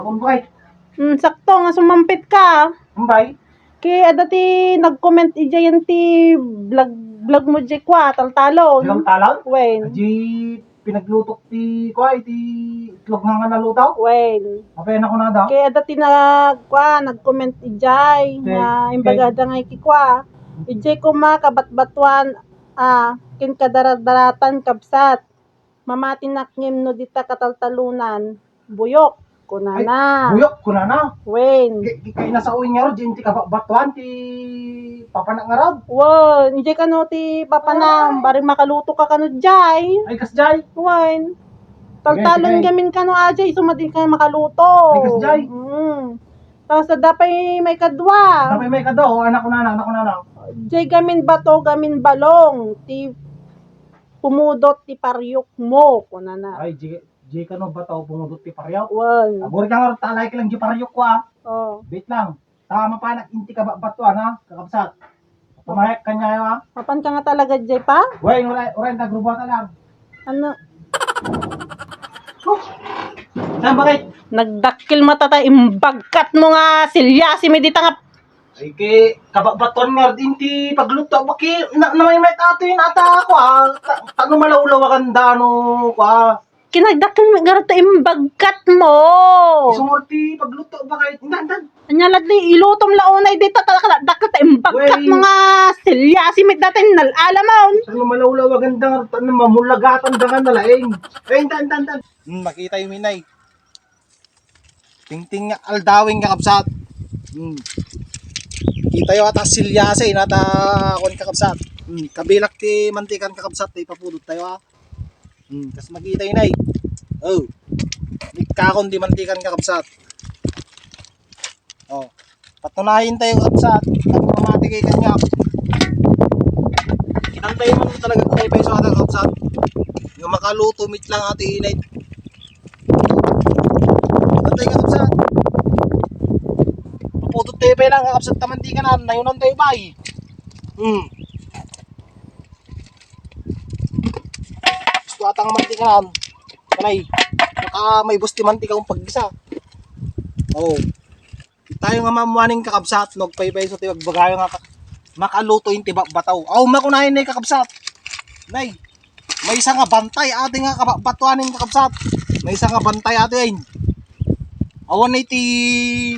Kumbay. Sakto nga sumampit ka. Kumbay. Kaya dati nag-comment ijayan ti vlog mo di kwa taltalon. Silang talon? Wen. Aji pinaglutok ti kuay ti itlog nga nalutaw. Wen. Apay na ko na daw. Kaya dati nag-comment ijay nga imbagada nga ikikwa. Ijay ko kabatbatuan kin kadadaratan kabsat. Mamatin nakngim no dita kataltalunan. Buyok kunana. Buyok ko na na. Wen. Kaya nasa uwing nga ro, di ti kabatuan ti papanak nga raw. Wen, ijay kano ti papanam, bari makaluto ka kano jay. Ay kasjay. Wen. Taltalon Sige. gamin kano ajay, sumadin ka makaluto. Ay kasjay. Tapos dapay may kadwa. Tapay may kado, anak ko na na. Jay gamin bato, gamin balong. Ti pumudot ti paryok mo. Kunana. Ay, di ka no bataw pumudot ti paryaw. Wen. Abori ka nga ro, talay ka lang di paryok ko Oh. Wait lang. Tama pa na, inti ka batuan ha, kakabsat. Pumayag ka niya ha. Mapan ka nga talaga jay pa? Wey, uray, nagrubo ka lang. Ano? Saan bakit? Nagdakil mata tayo, imbagkat mo nga silya, si Medita nga. Ay, kababatuan nga din ti pagluto. Baki, may tato yun ata ako ha. Tago malaulaw ang dano ko ha. Kinagdakil mo, garata imbagkat mo. Sumurti pagluto bakit? Indan. Anyalad ni ilutom launay dito talaga dakil tayo imbagkat Wey. mo nga silya, si Medita tayo nalala mo. Tago malaulaw ang dano, mamulagatan dangan na laing. Ay, indan. Makita yung minay. Ting aldawing kakabsat. Kita yung ata silyase, nata kon kakabsat. Kabilak ti mantikan kakabsat, ipapudot tayo ha. Kas makita yun ay. Oh. Kakon di mantikan kakabsat. Oh. Patunahin tayo kakabsat. At mamati kay kanya. Kinantay mo talaga tayo pa yung ata kakabsat. Yung makaluto meat lang ati inay. Kinantay kakabsat. Pupudot tayo pa lang kakabsat tamantikan na. Nayunan tayo ba eh. Gusto ata nga mantika na. Kanay. May busti mantika kong paggisa. Oo. Tayo nga mamuaning kakabsat. Nagpaybay sa tiwag bagayo nga makaluto yung tibak bataw. Makunahin na yung kakabsat. Nay. May isa nga bantay ate nga batuanin kakabsat. May isa nga bantay ate yun. Awan na iti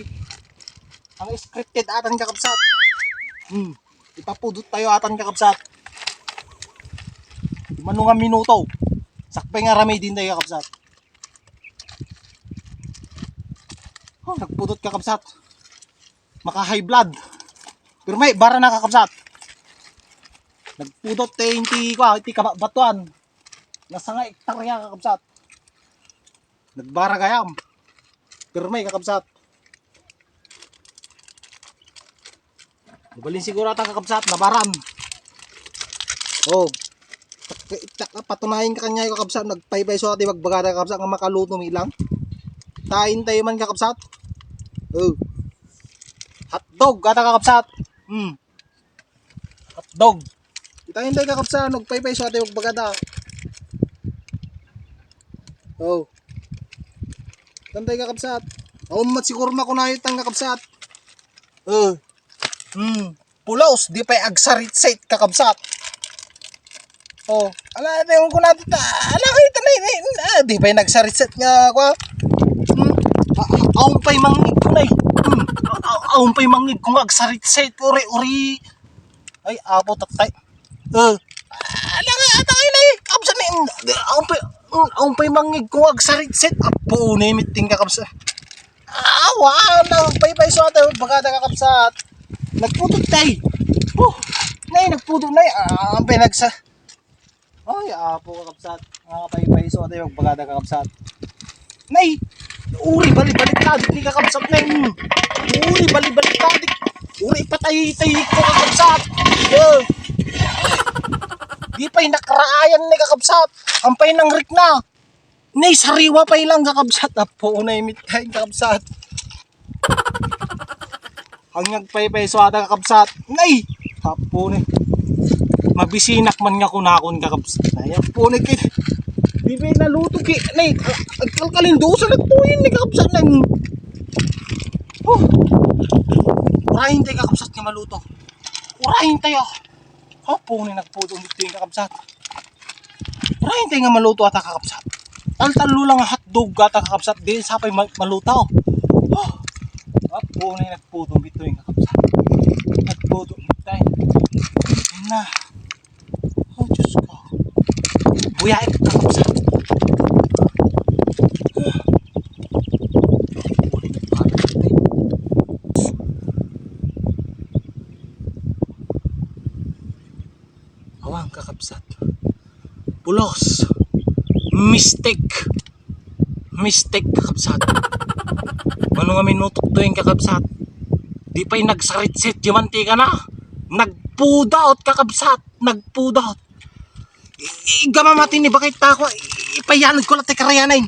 ang scripted atan kakabsat. Ipapudot tayo atan kakabsat. Manungang minuto. Sakpay nga ramay din tayo kakabsat. Oh, nagpudot kakabsat. Maka high blood. Pero may bara na kakabsat. Nagpudot tayo hindi kabatuan. Nasa nga ektarya kakabsat. Nagbara gayam. Pero may kakabsat. Balin siguro ata kakabsat. Nabaran. Oh. Patunayin ka kanya yung kakabsat. Nagpaybay so ati magbagada kakabsat nga makaluto milang. Tain tayo man kakabsat. Oh. Hotdog kata kakabsat. Hotdog. Tain tayo kakabsat. Nagpaybay so ati magbagada. Oh. Tantay kakabsat. Oh, mat siguro makunayot ang kakabsat. Oh. Pulaos di pa agsarit-sait kakabsat. Oh, ala tayo ko natin ta. Ala kita na di pa nagsarit-sait nga kwa. Aon pa'y mangig ko na aon pa'y mangig kung agsarit-sait uri. Ay, apo tatay. Ala nga ata kayo na kakabsat na aon pa'y mangig kung agsarit-sait. Apo na miting kakabsat. Awa na pay so ata bagada kakabsat. Nagpudot tay. Nagpudot nay. Ang pinagsa. Ay, apo kakabsat. Pay so ata yung bagada kakabsat. Nay, uri balik tadik ni kakabsat nay. Uri balik tadik. Uri patay-tay ko kakabsat. Di pa'y nakaraayan ni kakabsat. Ang pa'y nang rik na. Nay, sariwa pa'y lang kakabsat. Apo na imit kain kakabsat. Ang nagpay so ata kakabsat. Nay! Apo na. Mabisinak man nga kunakon kakabsat. Ay, apo na kit. Di ba naluto ki? Nay, agkalkalin doon sa nagtuyin. May kakapsat na yung... Oh. Urahin tayo kakapsat nga maluto. Urahin tayo. Hapo na nagputo dito yung kakapsat. Urahin tayo nga maluto at kakapsat. Taltalo lang ang hotdog at kakapsat. Di sapay maluto. Oh. Hapo na nagputo dito yung kakapsat. Nagputo dito tayo. Yun na. Oh, Diyos ko. Buyain kakapsat. Awang kakapsat. Pulos. Mistake kakapsat. Ano nga minutok to yung kakapsat? Di pa'y nagsaritsit yung mantika na. Nagpudaot kakapsat. Nagpudaot. Igamamati ni bakit ta ako. Ipayanod ko lang tayo karayanayin.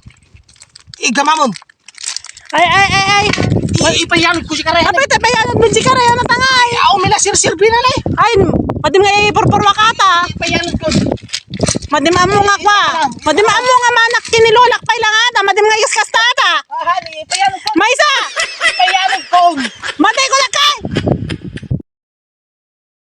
Igamamon. Ay. Ipayanod ko si karayanan. Apay tabayan mo si karaya na tangay. Ako nila sir-silbi na eh. Ay, padim nga ipurpurwa kata. Ipayanod ko. Madim amo nga kwa. Madim amo nga manak kinilulak pa lang ata. Madim nga iskastata. Honey, ipayanod ko. May